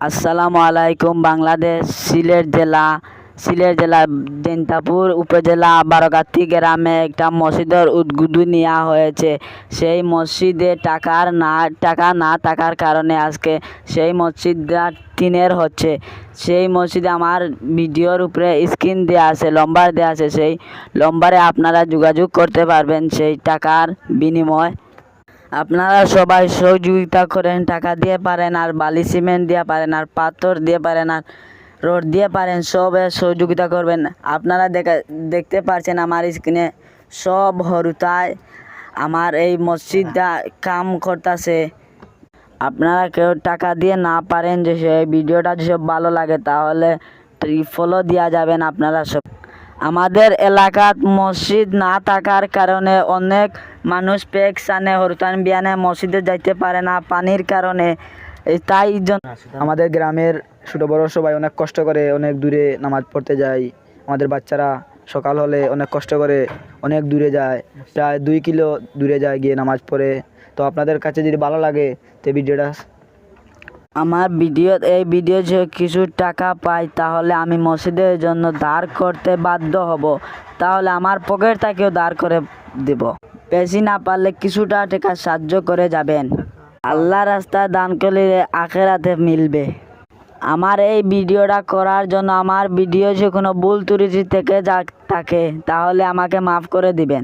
আসসালামু আলাইকুম। বাংলাদেশ সিলেট জেলা দিনাজপুর উপজেলা বারোগাতি গ্রামে একটা মসজিদের উদ্বোধন নেওয়া হয়েছে। সেই মসজিদে টাকা না থাকার কারণে আজকে সেই মসজিদটা টিনের হচ্ছে। সেই মসজিদে আমার ভিডিওর উপরে স্ক্রিন দেওয়া আছে, নম্বর দেওয়া আছে। সেই নম্বরে আপনারা যোগাযোগ করতে পারবেন সেই টাকার বিনিময়। আপনারা সবাই সহযোগিতা করেন, টাকা দিয়ে পারেন, আর বালি সিমেন্ট দিয়ে পারেন, আর পাথর দিয়ে পারেন, আর রড দিয়ে পারেন, সব সহযোগিতা করবেন। আপনারা দেখতে পাচ্ছেন আমার স্ক্রিনে সব হরুতায় আমার এই মসজিদটা কাম করতেছে। আপনারা কেউ টাকা দিয়ে না পারেন, যে সেই ভিডিওটা যেসব ভালো লাগে তাহলে ফলো দেওয়া যাবেন আপনারা সব। আমাদের এলাকাত মসজিদ না থাকার কারণে অনেক মানুষ পেকসানে হরতান বিয়ানে মসজিদে যাইতে পারে না পানির কারণে। তাই আমাদের গ্রামের ছোটো বড় সবাই অনেক কষ্ট করে অনেক দূরে নামাজ পড়তে যায়। আমাদের বাচ্চারা সকাল হলে অনেক কষ্ট করে অনেক দূরে যায়, প্রায় 2 কিলো দূরে যায় গিয়ে নামাজ পড়ে। তো আপনাদের কাছে যদি ভালো লাগে তো ভিডিওটা আমার এই ভিডিও যে কিছু টাকা পাই তাহলে আমি মসজিদের জন্য ধার করতে বাধ্য হব, তাহলে আমার পকেট থেকেও ধার করে দেব। বেশি না পারলে কিছুটা টাকা সাহায্য করে যাবেন। আল্লাহ রাস্তায় দান করলে আখেরাতে মিলবে। আমার এই ভিডিওটা করার জন্য আমার ভিডিও যে কোনো ভুল ত্রুটি থেকে থাকে তাহলে আমাকে মাফ করে দিবেন।